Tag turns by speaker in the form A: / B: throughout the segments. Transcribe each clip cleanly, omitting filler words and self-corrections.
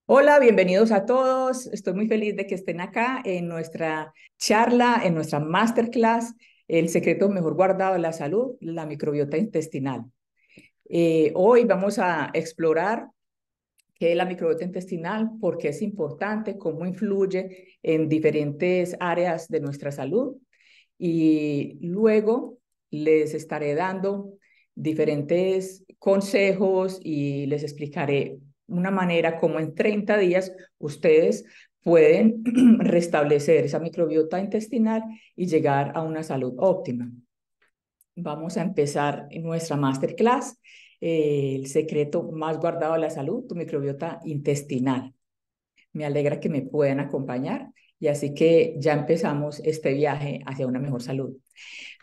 A: Hola, bienvenidos a todos. Estoy muy feliz de que estén acá en nuestra charla, en nuestra masterclass, El secreto mejor guardado de la salud, la microbiota intestinal. Hoy vamos a explorar qué es la microbiota intestinal, por qué es importante, cómo influye en diferentes áreas de nuestra salud y luego les estaré dando diferentes consejos y les explicaré una manera como en 30 días ustedes pueden restablecer esa microbiota intestinal y llegar a una salud óptima. Vamos a empezar nuestra masterclass, el secreto más guardado de la salud, tu microbiota intestinal. Me alegra que me puedan acompañar y así que ya empezamos este viaje hacia una mejor salud.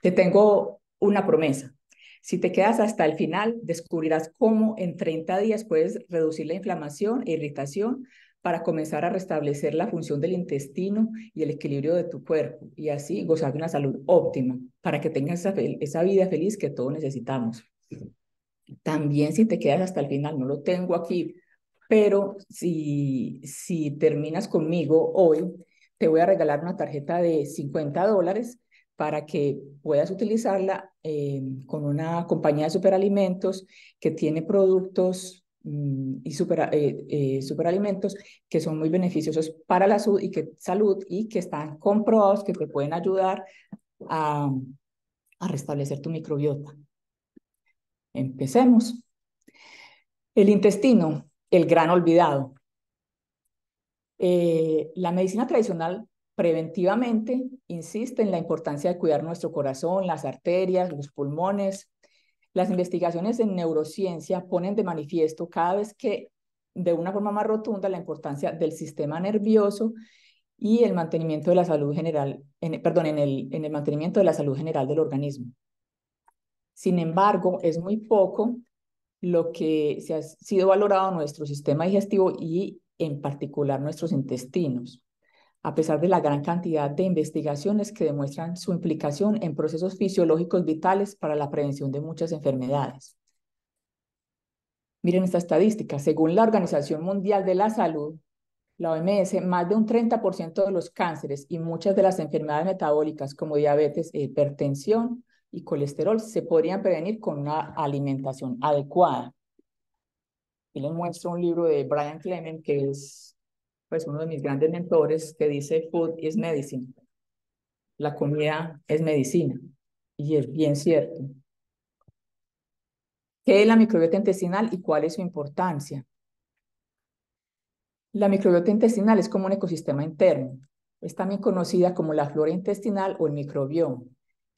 A: Te tengo una promesa. Si te quedas hasta el final, descubrirás cómo en 30 días puedes reducir la inflamación e irritación para comenzar a restablecer la función del intestino y el equilibrio de tu cuerpo y así gozar de una salud óptima para que tengas esa vida feliz que todos necesitamos. También si te quedas hasta el final, no lo tengo aquí, pero si terminas conmigo hoy, te voy a regalar una tarjeta de $50 para que puedas utilizarla con una compañía de superalimentos que tiene productos superalimentos que son muy beneficiosos para la salud y que están comprobados que te pueden ayudar a, a restablecer tu microbiota. Empecemos. El intestino, el gran olvidado. La medicina tradicional preventivamente insiste en la importancia de cuidar nuestro corazón, las arterias, los pulmones. Las investigaciones en neurociencia ponen de manifiesto cada vez que de una forma más rotunda la importancia del sistema nervioso y el mantenimiento de la salud general, en el mantenimiento de la salud general del organismo. Sin embargo, es muy poco lo que se ha sido valorado nuestro sistema digestivo y en particular nuestros intestinos, a pesar de la gran cantidad de investigaciones que demuestran su implicación en procesos fisiológicos vitales para la prevención de muchas enfermedades. Miren esta estadística. Según la Organización Mundial de la Salud, la OMS, más de un 30% de los cánceres y muchas de las enfermedades metabólicas como diabetes, hipertensión y colesterol se podrían prevenir con una alimentación adecuada. Y les muestro un libro de Brian Clement, que es pues, uno de mis grandes mentores, que dice Food is Medicine. La comida es medicina. Y es bien cierto. ¿Qué es la microbiota intestinal y cuál es su importancia? La microbiota intestinal es como un ecosistema interno. Es también conocida como la flora intestinal o el microbioma.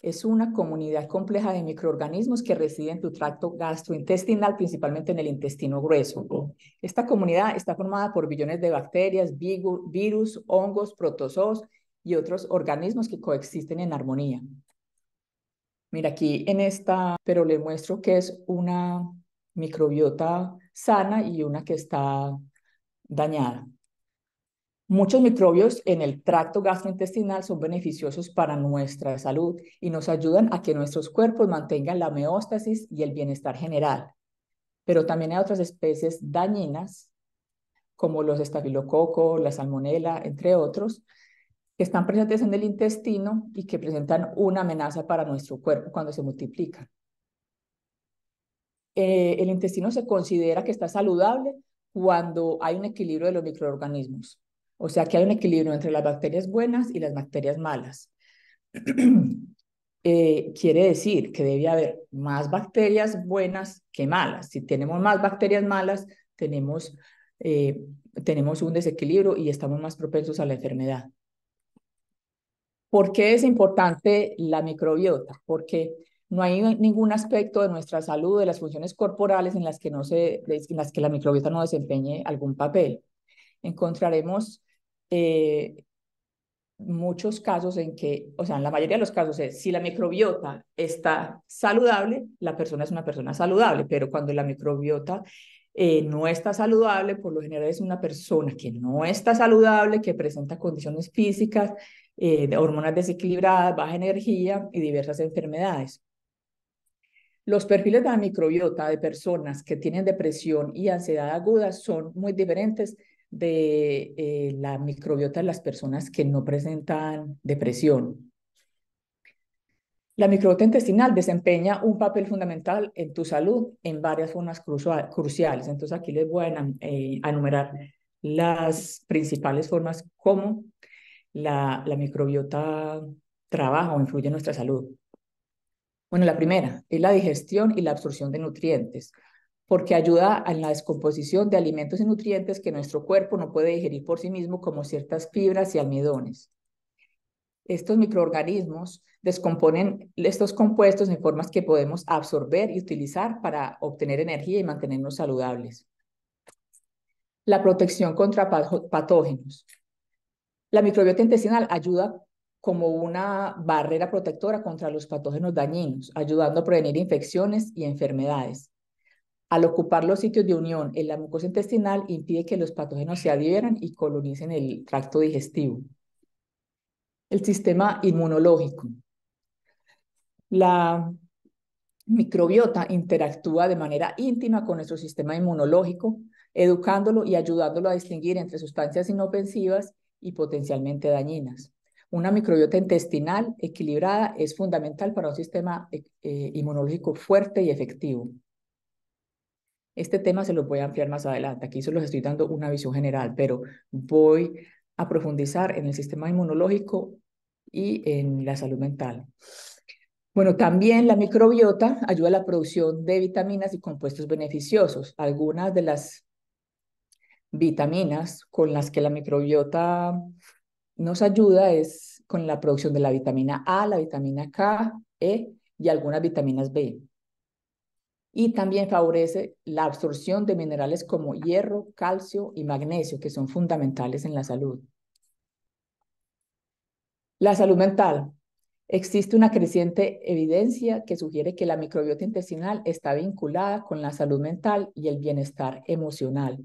A: Es una comunidad compleja de microorganismos que residen en tu tracto gastrointestinal, principalmente en el intestino grueso. Esta comunidad está formada por billones de bacterias, virus, hongos, protozoos y otros organismos que coexisten en armonía. Mira, aquí en esta, pero le muestro que es una microbiota sana y una que está dañada. Muchos microbios en el tracto gastrointestinal son beneficiosos para nuestra salud y nos ayudan a que nuestros cuerpos mantengan la homeostasis y el bienestar general. Pero también hay otras especies dañinas, como los estafilococos, la salmonela, entre otros, que están presentes en el intestino y que presentan una amenaza para nuestro cuerpo cuando se multiplican. El intestino se considera que está saludable cuando hay un equilibrio de los microorganismos. O sea, que hay un equilibrio entre las bacterias buenas y las bacterias malas. Quiere decir que debe haber más bacterias buenas que malas. Si tenemos más bacterias malas, tenemos, eh, tenemos un desequilibrio y estamos más propensos a la enfermedad. ¿Por qué es importante la microbiota? Porque no hay ningún aspecto de nuestra salud, de las funciones corporales en las que la microbiota no desempeñe algún papel. Encontraremos eh, muchos casos en que, o sea, en la mayoría de los casos es, si la microbiota está saludable, la persona es una persona saludable, pero cuando la microbiota no está saludable, por lo general es una persona que no está saludable, que presenta condiciones físicas, de hormonas desequilibradas, baja energía y diversas enfermedades. Los perfiles de la microbiota de personas que tienen depresión y ansiedad aguda son muy diferentes de la microbiota de las personas que no presentan depresión. La microbiota intestinal desempeña un papel fundamental en tu salud en varias formas cruciales. Entonces aquí les voy a enumerar las principales formas como la microbiota trabaja o influye en nuestra salud. Bueno, la primera es la digestión y la absorción de nutrientes, porque ayuda en la descomposición de alimentos y nutrientes que nuestro cuerpo no puede digerir por sí mismo, como ciertas fibras y almidones. Estos microorganismos descomponen estos compuestos en formas que podemos absorber y utilizar para obtener energía y mantenernos saludables. La protección contra patógenos. La microbiota intestinal ayuda como una barrera protectora contra los patógenos dañinos, ayudando a prevenir infecciones y enfermedades. Al ocupar los sitios de unión en la mucosa intestinal, impide que los patógenos se adhieran y colonicen el tracto digestivo. El sistema inmunológico. La microbiota interactúa de manera íntima con nuestro sistema inmunológico, educándolo y ayudándolo a distinguir entre sustancias inofensivas y potencialmente dañinas. Una microbiota intestinal equilibrada es fundamental para un sistema inmunológico fuerte y efectivo. Este tema se lo voy a ampliar más adelante. Aquí solo les estoy dando una visión general, pero voy a profundizar en el sistema inmunológico y en la salud mental. Bueno, también la microbiota ayuda a la producción de vitaminas y compuestos beneficiosos. Algunas de las vitaminas con las que la microbiota nos ayuda es con la producción de la vitamina A, la vitamina K, E y algunas vitaminas B. Y también favorece la absorción de minerales como hierro, calcio y magnesio, que son fundamentales en la salud. La salud mental. Existe una creciente evidencia que sugiere que la microbiota intestinal está vinculada con la salud mental y el bienestar emocional.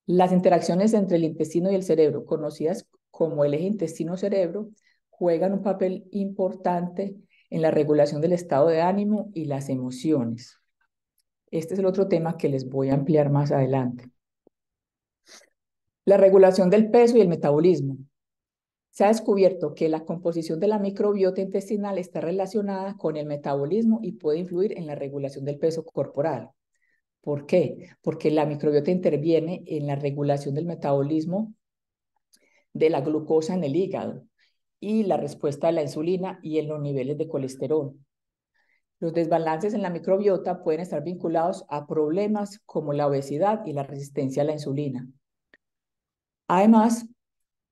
A: Las interacciones entre el intestino y el cerebro, conocidas como el eje intestino-cerebro, juegan un papel importante en la regulación del estado de ánimo y las emociones. Este es el otro tema que les voy a ampliar más adelante. La regulación del peso y el metabolismo. Se ha descubierto que la composición de la microbiota intestinal está relacionada con el metabolismo y puede influir en la regulación del peso corporal. ¿Por qué? Porque la microbiota interviene en la regulación del metabolismo de la glucosa en el hígado y la respuesta a la insulina y en los niveles de colesterol. Los desbalances en la microbiota pueden estar vinculados a problemas como la obesidad y la resistencia a la insulina. Además,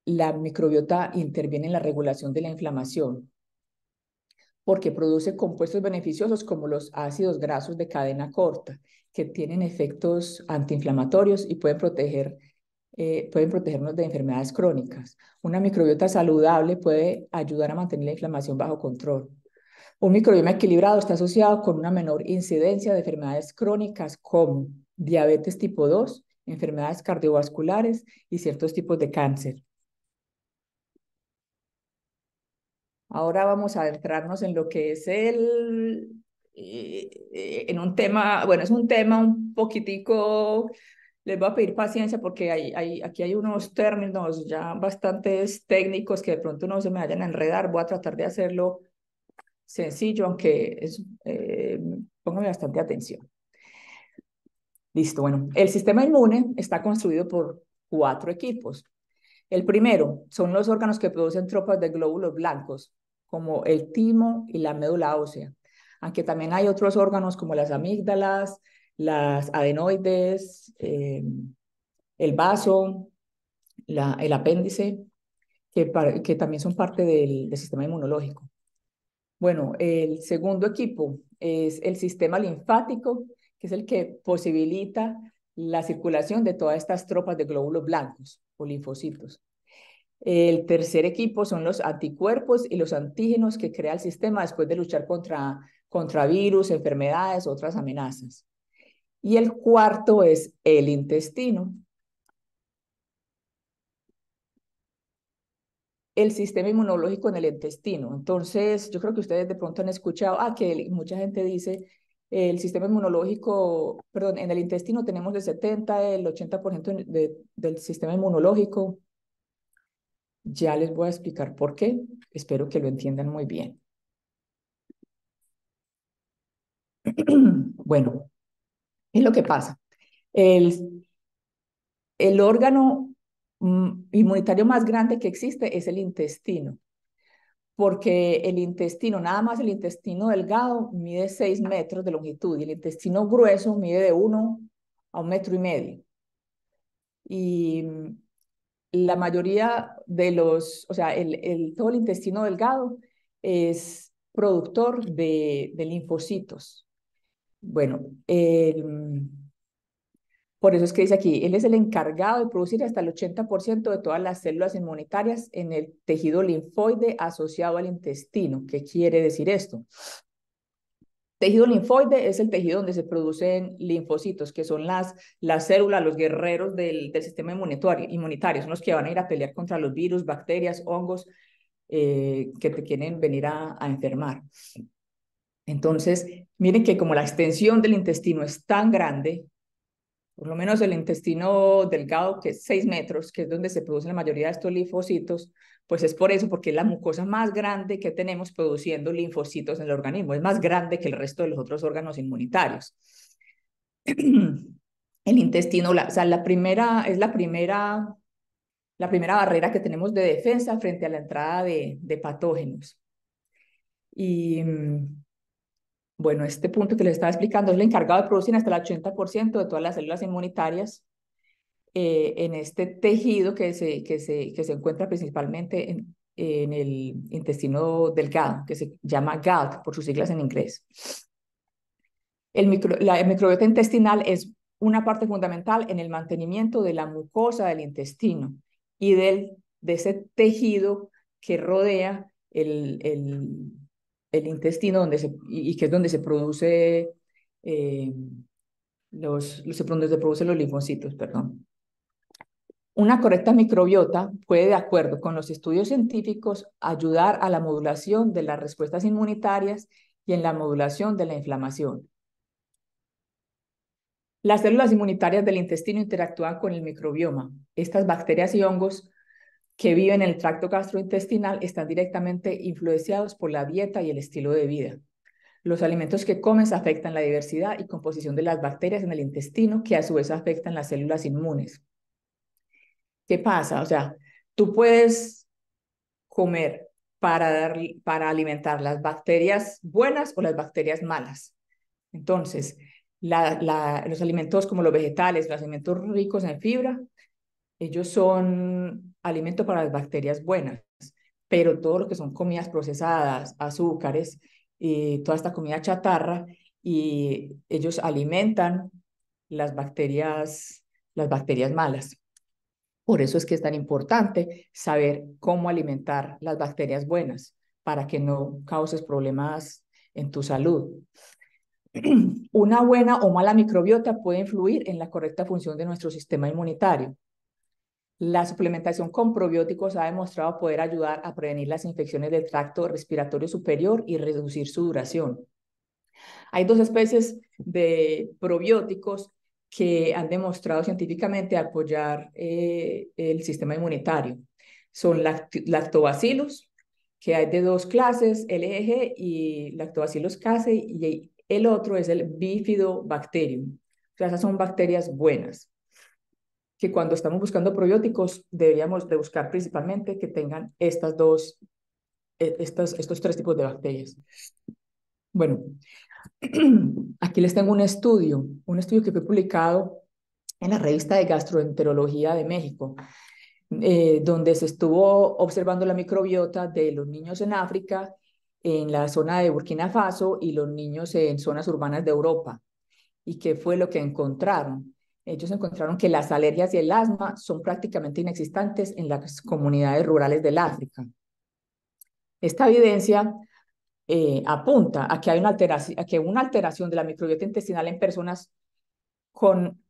A: la microbiota interviene en la regulación de la inflamación porque produce compuestos beneficiosos como los ácidos grasos de cadena corta, que tienen efectos antiinflamatorios y pueden protegernos de enfermedades crónicas. Una microbiota saludable puede ayudar a mantener la inflamación bajo control. Un microbioma equilibrado está asociado con una menor incidencia de enfermedades crónicas como diabetes tipo 2, enfermedades cardiovasculares y ciertos tipos de cáncer. Ahora vamos a adentrarnos en lo que es en un tema, bueno, es un tema un poquitico, les voy a pedir paciencia porque aquí hay unos términos ya bastantes técnicos que de pronto no se me vayan a enredar. Voy a tratar de hacerlo sencillo, aunque póngame bastante atención. Listo, bueno, el sistema inmune está construido por 4 equipos. El primero son los órganos que producen tropas de glóbulos blancos, como el timo y la médula ósea, aunque también hay otros órganos como las amígdalas, las adenoides, el vaso, el apéndice, que también son parte del sistema inmunológico. Bueno, el segundo equipo es el sistema linfático, que es el que posibilita la circulación de todas estas tropas de glóbulos blancos o linfocitos. El tercer equipo son los anticuerpos y los antígenos que crea el sistema después de luchar contra virus, enfermedades, otras amenazas. Y el cuarto es el intestino. El sistema inmunológico en el intestino. Entonces, yo creo que ustedes de pronto han escuchado, que mucha gente dice El sistema inmunológico, perdón, en el intestino tenemos el 70, el 80% del sistema inmunológico. Ya les voy a explicar por qué. Espero que lo entiendan muy bien. Bueno, es lo que pasa. El, el órgano inmunitario más grande que existe es el intestino, porque el intestino, nada más el intestino delgado, mide 6 metros de longitud y el intestino grueso mide de 1 a 1,5 metros. Y la mayoría de los, o sea, todo el intestino delgado es productor de linfocitos. Bueno, por eso es que dice aquí, él es el encargado de producir hasta el 80% de todas las células inmunitarias en el tejido linfoide asociado al intestino. ¿Qué quiere decir esto? Tejido linfoide es el tejido donde se producen linfocitos, que son las células, los guerreros del sistema inmunitario, son los que van a ir a pelear contra los virus, bacterias, hongos que te quieren venir a enfermar. Entonces, miren que como la extensión del intestino es tan grande, por lo menos el intestino delgado, que es 6 metros, que es donde se producen la mayoría de estos linfocitos, pues es por eso, porque es la mucosa más grande que tenemos produciendo linfocitos en el organismo, es más grande que el resto de los otros órganos inmunitarios. El intestino, o sea, es la primera barrera que tenemos de defensa frente a la entrada de patógenos. Y bueno, este punto que les estaba explicando es el encargado de producir hasta el 80% de todas las células inmunitarias en este tejido que se encuentra principalmente en el intestino delgado, que se llama GALT por sus siglas en inglés. La microbiota intestinal es una parte fundamental en el mantenimiento de la mucosa del intestino y de ese tejido que rodea el intestino y que es donde se produce donde se producen los linfocitos, perdón. Una correcta microbiota puede, de acuerdo con los estudios científicos, ayudar a la modulación de las respuestas inmunitarias y en la modulación de la inflamación. Las células inmunitarias del intestino interactúan con el microbioma. Estas bacterias y hongos que viven en el tracto gastrointestinal están directamente influenciados por la dieta y el estilo de vida. Los alimentos que comes afectan la diversidad y composición de las bacterias en el intestino, que a su vez afectan las células inmunes. ¿Qué pasa? O sea, tú puedes comer para alimentar las bacterias buenas o las bacterias malas. Entonces, los alimentos como los vegetales, los alimentos ricos en fibra, ellos son alimento para las bacterias buenas, pero todo lo que son comidas procesadas, azúcares, y toda esta comida chatarra, y ellos alimentan las bacterias malas. Por eso es que es tan importante saber cómo alimentar las bacterias buenas para que no causes problemas en tu salud. Una buena o mala microbiota puede influir en la correcta función de nuestro sistema inmunitario. La suplementación con probióticos ha demostrado poder ayudar a prevenir las infecciones del tracto respiratorio superior y reducir su duración. Hay dos especies de probióticos que han demostrado científicamente apoyar el sistema inmunitario. Son lactobacillus, que hay de dos clases, LGG y lactobacillus casei, y el otro es el bifidobacterium. O sea, esas son bacterias buenas, que cuando estamos buscando probióticos deberíamos de buscar principalmente que tengan estos tres tipos de bacterias. Bueno, aquí les tengo un estudio que fue publicado en la revista de Gastroenterología de México, donde se estuvo observando la microbiota de los niños en África, en la zona de Burkina Faso y los niños en zonas urbanas de Europa. ¿Y qué fue lo que encontraron? Ellos encontraron que las alergias y el asma son prácticamente inexistentes en las comunidades rurales del África. Esta evidencia apunta a que hay una alteración de la microbiota intestinal en personas con,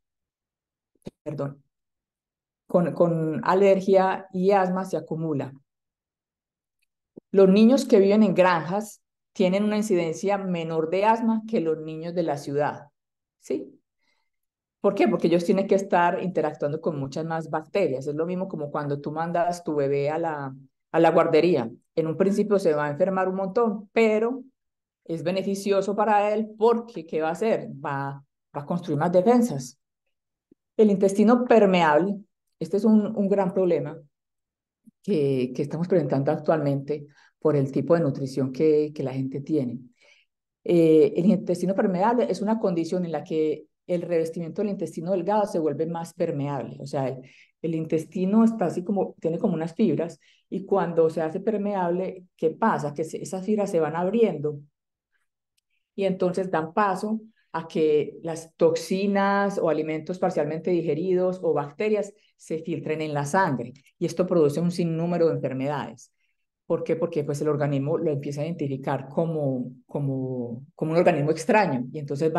A: perdón, con alergia y asma se acumula. Los niños que viven en granjas tienen una incidencia menor de asma que los niños de la ciudad, ¿sí? ¿Por qué? Porque ellos tienen que estar interactuando con muchas más bacterias. Es lo mismo como cuando tú mandas tu bebé a la guardería. En un principio se va a enfermar un montón, pero es beneficioso para él porque ¿qué va a hacer? Va a construir más defensas. El intestino permeable, este es un gran problema que estamos presentando actualmente por el tipo de nutrición que la gente tiene. El intestino permeable es una condición en la que el revestimiento del intestino delgado se vuelve más permeable. O sea, el intestino está así como, tiene como unas fibras y cuando se hace permeable, ¿qué pasa? Que esas fibras se van abriendo y entonces dan paso a que las toxinas o alimentos parcialmente digeridos o bacterias se filtren en la sangre y esto produce un sinnúmero de enfermedades. ¿Por qué? Porque pues el organismo lo empieza a identificar como un organismo extraño y entonces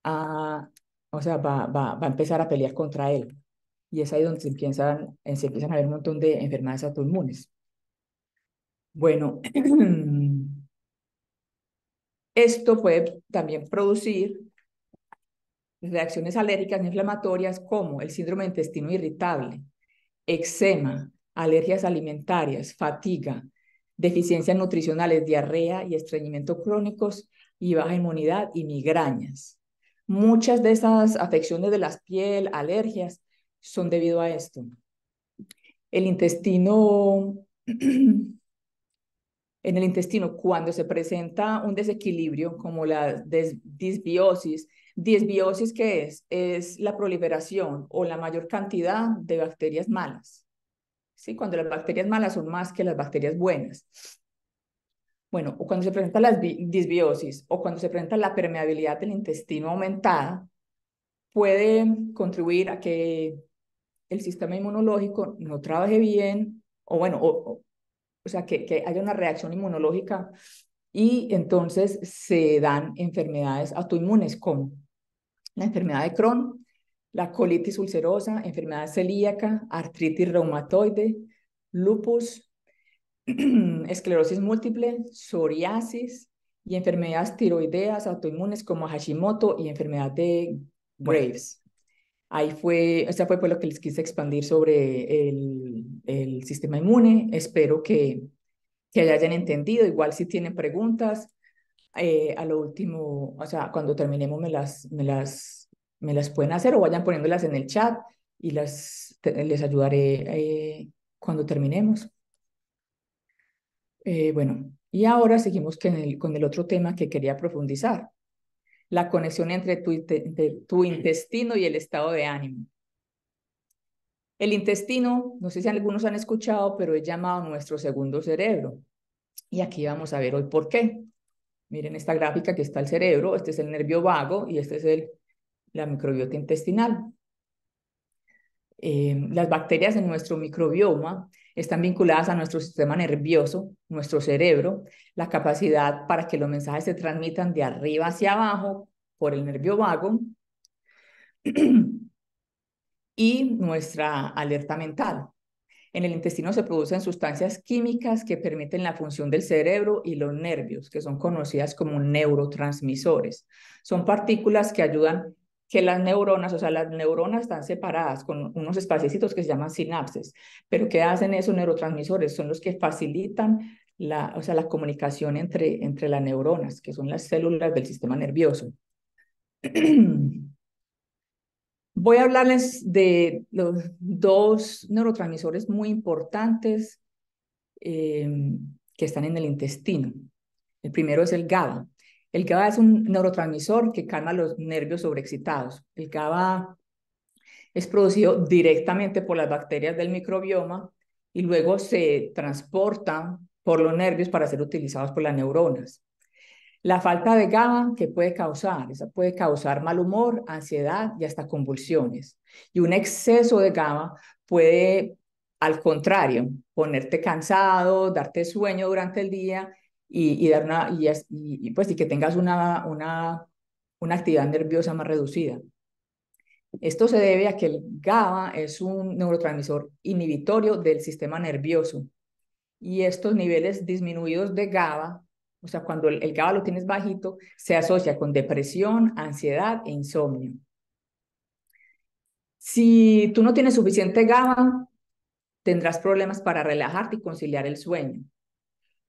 A: a, o sea, va a empezar a pelear contra él. Y es ahí donde se empiezan a ver un montón de enfermedades autoinmunes. Bueno, esto puede también producir reacciones alérgicas inflamatorias como el síndrome de intestino irritable, eczema, alergias alimentarias, fatiga, deficiencias nutricionales, diarrea y estreñimiento crónicos y baja inmunidad y migrañas. Muchas de esas afecciones de la piel, alergias, son debido a esto. El intestino, en el intestino, cuando se presenta un desequilibrio como la disbiosis, disbiosis, ¿qué es? Es la proliferación o la mayor cantidad de bacterias malas. ¿Sí? Cuando las bacterias malas son más que las bacterias buenas. Bueno, o cuando se presenta la disbiosis o cuando se presenta la permeabilidad del intestino aumentada, puede contribuir a que el sistema inmunológico no trabaje bien o bueno, o sea, que haya una reacción inmunológica y entonces se dan enfermedades autoinmunes como la enfermedad de Crohn, la colitis ulcerosa, enfermedad celíaca, artritis reumatoide, lupus, esclerosis múltiple, psoriasis y enfermedades tiroideas autoinmunes como Hashimoto y enfermedad de Graves. Esa fue por lo que les quise expandir sobre el sistema inmune. Espero que hayan entendido. Igual si tienen preguntas, a lo último, o sea, cuando terminemos me las pueden hacer o vayan poniéndolas en el chat y les ayudaré cuando terminemos. Bueno, y ahora seguimos con el otro tema que quería profundizar, la conexión entre entre tu intestino y el estado de ánimo. El intestino, no sé si algunos han escuchado, pero es llamado nuestro segundo cerebro. Y aquí vamos a ver hoy por qué. Miren esta gráfica que está el cerebro, este es el nervio vago y este es la microbiota intestinal. Las bacterias en nuestro microbioma están vinculadas a nuestro sistema nervioso, nuestro cerebro, la capacidad para que los mensajes se transmitan de arriba hacia abajo por el nervio vago y nuestra alerta mental. En el intestino se producen sustancias químicas que permiten la función del cerebro y los nervios, que son conocidas como neurotransmisores. Son partículas que ayudan que las neuronas, o sea, las neuronas están separadas con unos espacios que se llaman sinapses, pero ¿qué hacen esos neurotransmisores? Son los que facilitan o sea, la comunicación entre las neuronas, que son las células del sistema nervioso. Voy a hablarles de los dos neurotransmisores muy importantes eh, que están en el intestino. El primero es el GABA. El GABA es un neurotransmisor que calma los nervios sobreexcitados. El GABA es producido directamente por las bacterias del microbioma y luego se transporta por los nervios para ser utilizados por las neuronas. La falta de GABA, ¿qué puede causar? Esa puede causar mal humor, ansiedad y hasta convulsiones. Y un exceso de GABA puede, al contrario, ponerte cansado, darte sueño durante el día dar pues, y que tengas una actividad nerviosa más reducida. Esto se debe a que el GABA es un neurotransmisor inhibitorio del sistema nervioso y estos niveles disminuidos de GABA o sea, cuando el GABA lo tienes bajito, se asocia con depresión, ansiedad e insomnio. Si tú no tienes suficiente GABA, tendrás problemas para relajarte y conciliar el sueño.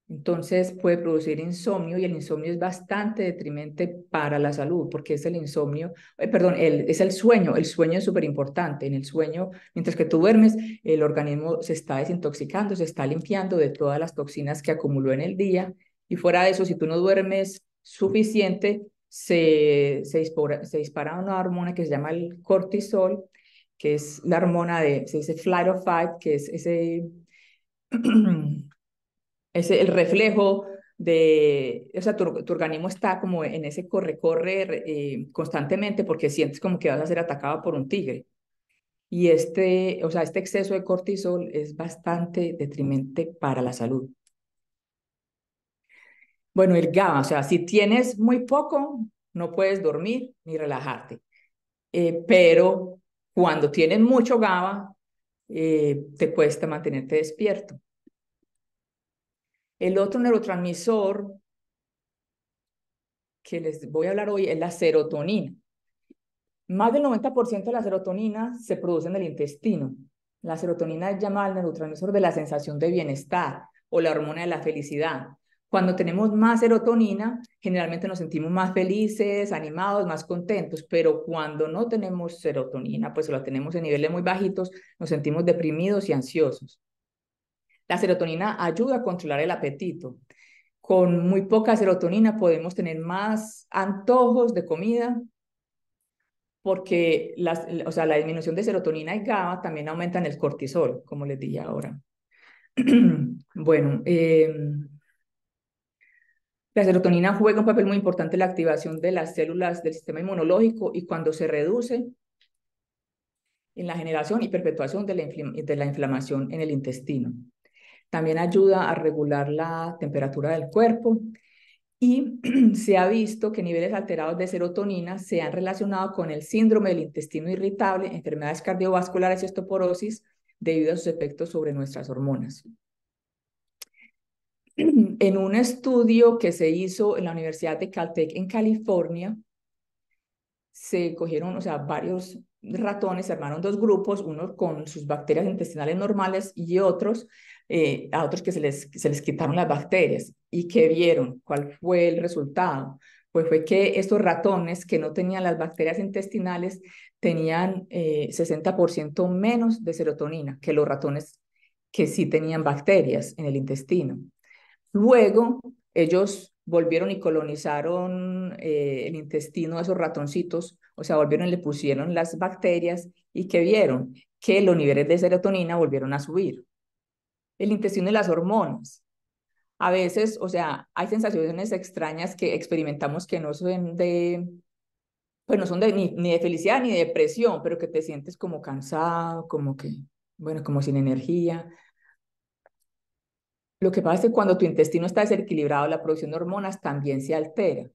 A: Entonces puede producir insomnio y el insomnio es bastante detrimente para la salud porque es el insomnio, perdón, es el sueño. El sueño es súper importante. En el sueño, mientras que tú duermes, el organismo se está desintoxicando, se está limpiando de todas las toxinas que acumuló en el día. Y fuera de eso, si tú no duermes suficiente, se dispara una hormona que se llama el cortisol, que es la hormona se dice flight or fight, que es ese es el reflejo de, o sea, tu organismo está como en ese corre-corre constantemente porque sientes como que vas a ser atacado por un tigre. Y o sea, este exceso de cortisol es bastante detrimente para la salud. Bueno, el GABA, o sea, si tienes muy poco, no puedes dormir ni relajarte. Pero cuando tienes mucho GABA, te cuesta mantenerte despierto. El otro neurotransmisor que les voy a hablar hoy es la serotonina. Más del 90% de la serotonina se produce en el intestino. La serotonina es llamada el neurotransmisor de la sensación de bienestar o la hormona de la felicidad. Cuando tenemos más serotonina, generalmente nos sentimos más felices, animados, más contentos, pero cuando no tenemos serotonina, pues la tenemos en niveles muy bajitos, nos sentimos deprimidos y ansiosos. La serotonina ayuda a controlar el apetito. Con muy poca serotonina podemos tener más antojos de comida porque o sea, la disminución de serotonina y GABA también aumentan el cortisol, como les dije ahora. Bueno, la serotonina juega un papel muy importante en la activación de las células del sistema inmunológico y cuando se reduce en la generación y perpetuación de la inflamación en el intestino. También ayuda a regular la temperatura del cuerpo y se ha visto que niveles alterados de serotonina se han relacionado con el síndrome del intestino irritable, enfermedades cardiovasculares y osteoporosis debido a sus efectos sobre nuestras hormonas. En un estudio que se hizo en la Universidad de Caltech en California, se cogieron, o sea, varios ratones, se armaron dos grupos, unos con sus bacterias intestinales normales y otros, a otros que se les quitaron las bacterias. ¿Y qué vieron? ¿Cuál fue el resultado? Pues fue que estos ratones que no tenían las bacterias intestinales tenían 60% menos de serotonina que los ratones que sí tenían bacterias en el intestino. Luego, ellos volvieron y colonizaron el intestino de esos ratoncitos, o sea, volvieron y le pusieron las bacterias y ¿qué vieron? Que los niveles de serotonina volvieron a subir. El intestino y las hormonas. A veces, o sea, hay sensaciones extrañas que experimentamos que no son pues no son ni de felicidad ni de depresión, pero que te sientes como cansado, como que, bueno, como sin energía. Lo que pasa es que cuando tu intestino está desequilibrado, la producción de hormonas también se altera.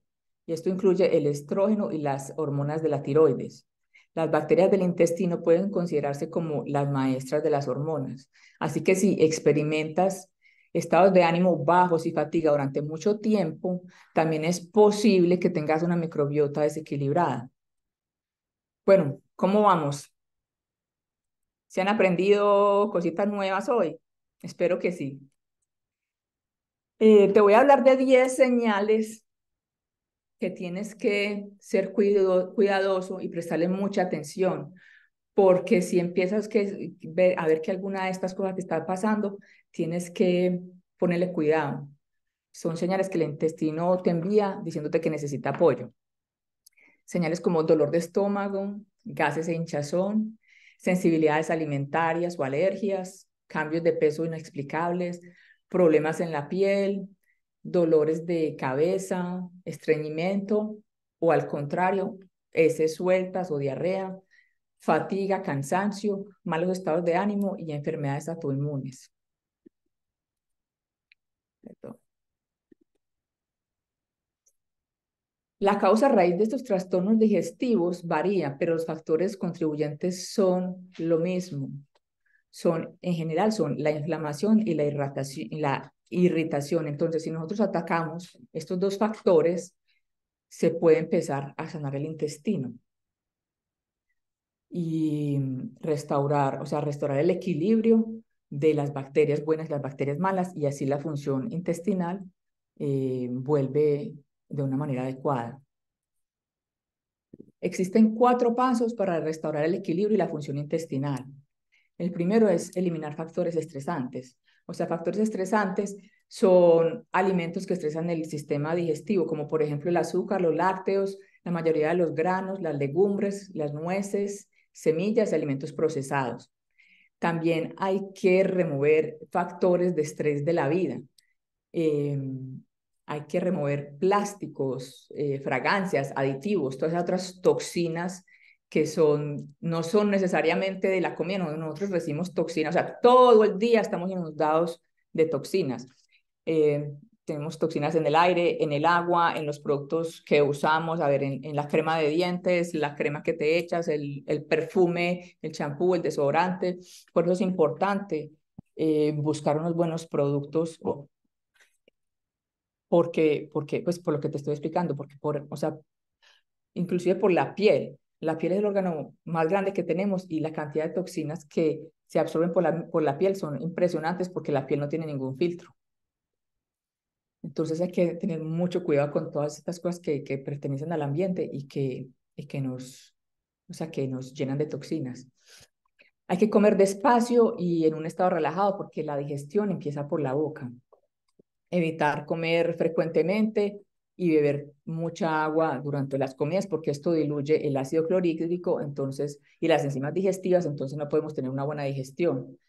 A: Y esto incluye el estrógeno y las hormonas de la tiroides. Las bacterias del intestino pueden considerarse como las maestras de las hormonas. Así que si experimentas estados de ánimo bajos y fatiga durante mucho tiempo, también es posible que tengas una microbiota desequilibrada. Bueno, ¿cómo vamos? ¿Se han aprendido cositas nuevas hoy? Espero que sí. Te voy a hablar de 10 señales que tienes que ser cuidadoso y prestarle mucha atención, porque si empiezas a ver que alguna de estas cosas te está pasando, tienes que ponerle cuidado. Son señales que el intestino te envía diciéndote que necesita apoyo. Señales como dolor de estómago, gases e hinchazón, sensibilidades alimentarias o alergias, cambios de peso inexplicables, problemas en la piel, dolores de cabeza, estreñimiento o al contrario, heces sueltas o diarrea, fatiga, cansancio, malos estados de ánimo y enfermedades autoinmunes. Perdón. La causa raíz de estos trastornos digestivos varía, pero los factores contribuyentes son lo mismo. En general, son la inflamación y la irritación. Entonces, si nosotros atacamos estos dos factores, se puede empezar a sanar el intestino y restaurar, o sea, restaurar el equilibrio de las bacterias buenas y las bacterias malas, y así la función intestinal vuelve de una manera adecuada. Existen 4 pasos para restaurar el equilibrio y la función intestinal. El primero es eliminar factores estresantes. O sea, factores estresantes son alimentos que estresan el sistema digestivo, como por ejemplo el azúcar, los lácteos, la mayoría de los granos, las legumbres, las nueces, semillas y alimentos procesados. También hay que remover factores de estrés de la vida. Eh, Hay que remover plásticos, fragancias, aditivos, todas esas otras toxinas que no son necesariamente de la comida. Nosotros recibimos toxinas, o sea, todo el día estamos inundados de toxinas. Eh, Tenemos toxinas en el aire, en el agua, en los productos que usamos, a ver, en la crema de dientes, la crema que te echas, el perfume, el champú, el desodorante. Por eso es importante buscar unos buenos productos porque, pues por lo que te estoy explicando, o sea, inclusive por la piel. La piel es el órgano más grande que tenemos y la cantidad de toxinas que se absorben por la piel son impresionantes porque la piel no tiene ningún filtro. Entonces hay que tener mucho cuidado con todas estas cosas que pertenecen al ambiente o sea, que nos llenan de toxinas. Hay que comer despacio y en un estado relajado porque la digestión empieza por la boca. Evitar comer frecuentemente y beber mucha agua durante las comidas porque esto diluye el ácido clorhídrico entonces, y las enzimas digestivas, entonces no podemos tener una buena digestión.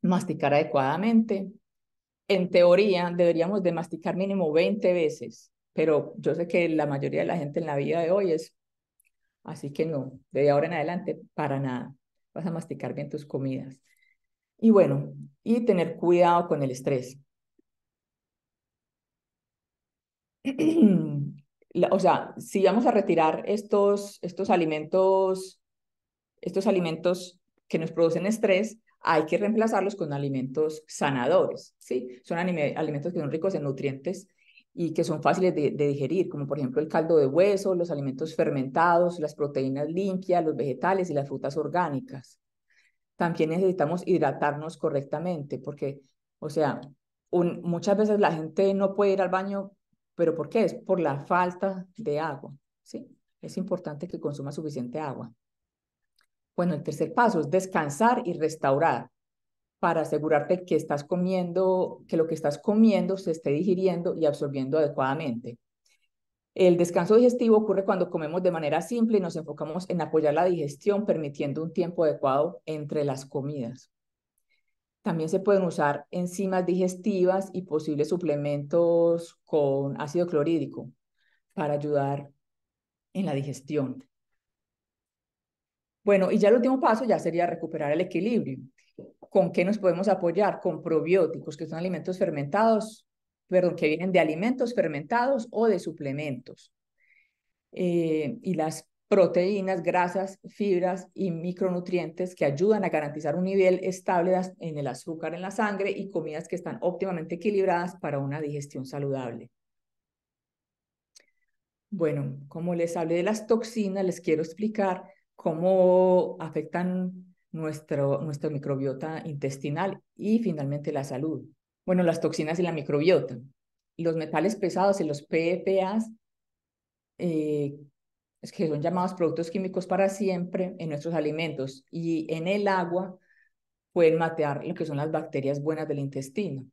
A: Masticar adecuadamente. En teoría deberíamos de masticar mínimo 20 veces, pero yo sé que la mayoría de la gente en la vida de hoy es así que no, de ahora en adelante para nada. Vas a masticar bien tus comidas. Y bueno, y tener cuidado con el estrés. O sea, si vamos a retirar estos alimentos que nos producen estrés, hay que reemplazarlos con alimentos sanadores, ¿sí? Son alimentos que son ricos en nutrientes y que son fáciles de digerir, como por ejemplo el caldo de hueso, los alimentos fermentados, las proteínas limpias, los vegetales y las frutas orgánicas. También necesitamos hidratarnos correctamente, porque, o sea, muchas veces la gente no puede ir al baño, pero ¿por qué? Es por la falta de agua, ¿sí? Es importante que consuma suficiente agua. Bueno, el tercer paso es descansar y restaurar para asegurarte que estás comiendo, que lo que estás comiendo se esté digiriendo y absorbiendo adecuadamente. El descanso digestivo ocurre cuando comemos de manera simple y nos enfocamos en apoyar la digestión, permitiendo un tiempo adecuado entre las comidas. También se pueden usar enzimas digestivas y posibles suplementos con ácido clorhídrico para ayudar en la digestión. Bueno, y ya el último paso ya sería recuperar el equilibrio. ¿Con qué nos podemos apoyar? Con probióticos, que son alimentos fermentados, perdón, que vienen de alimentos fermentados o de suplementos. Y las proteínas, grasas, fibras y micronutrientes que ayudan a garantizar un nivel estable en el azúcar en la sangre y comidas que están óptimamente equilibradas para una digestión saludable. Bueno, como les hablé de las toxinas, les quiero explicar cómo afectan nuestro microbiota intestinal y finalmente la salud. Bueno, las toxinas y la microbiota. Los metales pesados y los PFAs eh, es que son llamados productos químicos para siempre en nuestros alimentos y en el agua pueden matar lo que son las bacterias buenas del intestino.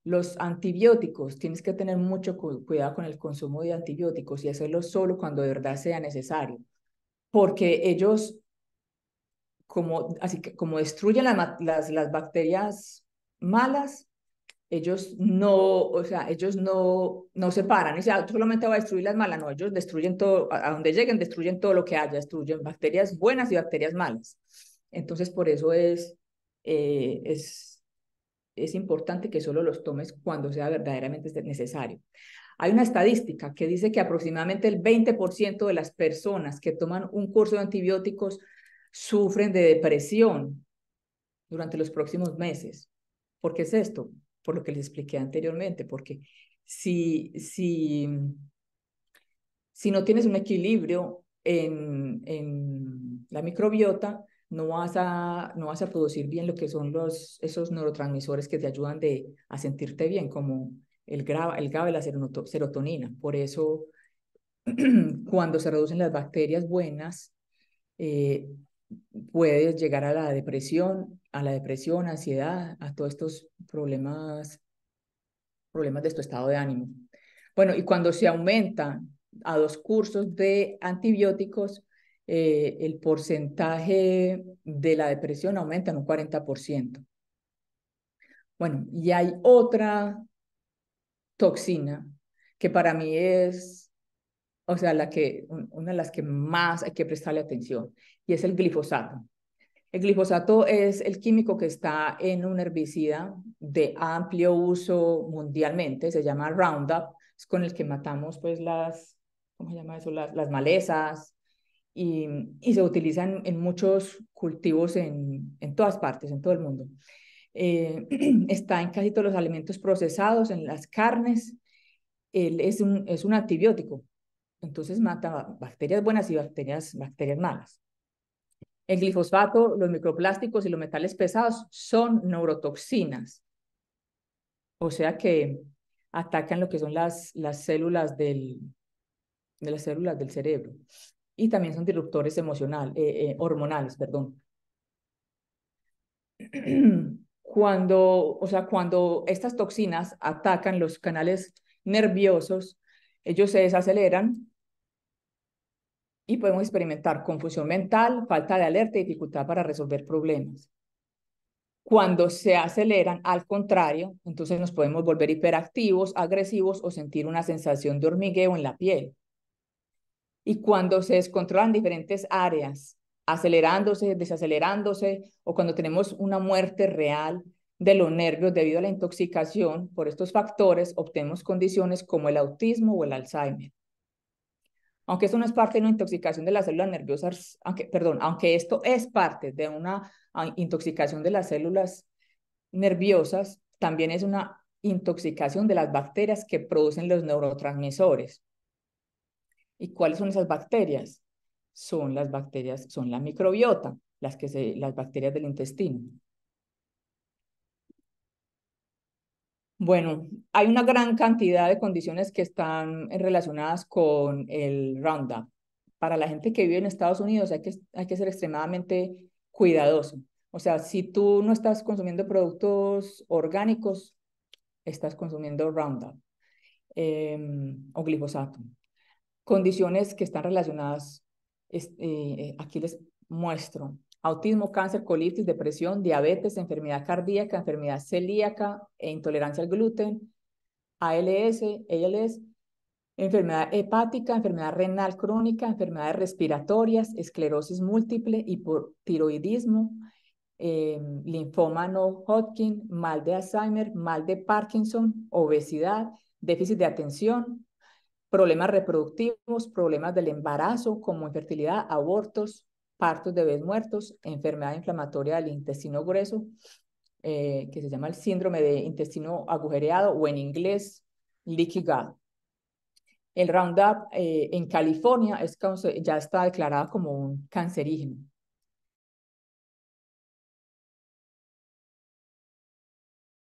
A: Los antibióticos, tienes que tener mucho cuidado con el consumo de antibióticos y hacerlo solo cuando de verdad sea necesario, porque ellos, así que, como destruyen las bacterias malas, ellos no, o sea, ellos no separan, o sea, solamente va a destruir las malas, no, ellos destruyen todo, a donde lleguen, destruyen todo lo que haya, destruyen bacterias buenas y bacterias malas. Entonces, por eso eh, es, es importante que solo los tomes cuando sea verdaderamente necesario. Hay una estadística que dice que aproximadamente el 20% de las personas que toman un curso de antibióticos sufren de depresión durante los próximos meses. ¿Por qué es esto? por lo que les expliqué anteriormente, porque si, si, si no tienes un equilibrio en la microbiota, no vas a producir bien lo que son esos neurotransmisores que te ayudan a sentirte bien, como el GABA y la serotonina. Por eso, cuando se reducen las bacterias buenas, eh, puedes llegar a la depresión, ansiedad, a todos estos problemas de tu estado de ánimo. Bueno, y cuando se aumenta a 2 cursos de antibióticos, el porcentaje de la depresión aumenta en un 40%. Bueno, y hay otra toxina que para mí es, o sea, una de las que más hay que prestarle atención, y es el glifosato. El glifosato es el químico que está en un herbicida de amplio uso mundialmente, se llama Roundup, es con el que matamos pues ¿cómo se llama eso? Las malezas, y se utiliza en muchos cultivos en todas partes, en todo el mundo. Está en casi todos los alimentos procesados, en las carnes. Él es un antibiótico, entonces mata bacterias buenas y bacterias malas. El glifosato, los microplásticos y los metales pesados son neurotoxinas, o sea que atacan lo que son las células de las células del cerebro, y también son disruptores hormonales, perdón. Cuando estas toxinas atacan los canales nerviosos, ellos se desaceleran y podemos experimentar confusión mental, falta de alerta y dificultad para resolver problemas. Cuando se aceleran, al contrario, entonces nos podemos volver hiperactivos, agresivos o sentir una sensación de hormigueo en la piel. Y cuando se descontrolan diferentes áreas, acelerándose, desacelerándose, o cuando tenemos una muerte real de los nervios debido a la intoxicación por estos factores, obtenemos condiciones como el autismo o el Alzheimer. Aunque esto no es parte de una intoxicación de las células nerviosas, aunque esto es parte de una intoxicación de las células nerviosas, también es una intoxicación de las bacterias que producen los neurotransmisores. ¿Y cuáles son esas bacterias? Son la microbiota, las bacterias del intestino. Bueno, hay una gran cantidad de condiciones que están relacionadas con el Roundup. Para la gente que vive en Estados Unidos hay que ser extremadamente cuidadoso. O sea, si tú no estás consumiendo productos orgánicos, estás consumiendo Roundup o glifosato. Condiciones que están relacionadas, aquí les muestro: autismo, cáncer, colitis, depresión, diabetes, enfermedad cardíaca, enfermedad celíaca e intolerancia al gluten, ALS, ALS, enfermedad hepática, enfermedad renal crónica, enfermedades respiratorias, esclerosis múltiple, hipotiroidismo, linfoma no Hodgkin, mal de Alzheimer, mal de Parkinson, obesidad, déficit de atención, problemas reproductivos, problemas del embarazo como infertilidad, abortos, partos de bebés muertos, enfermedad inflamatoria del intestino grueso, que se llama el síndrome de intestino agujereado, o en inglés leaky gut. El Roundup en California ya está declarado como un cancerígeno.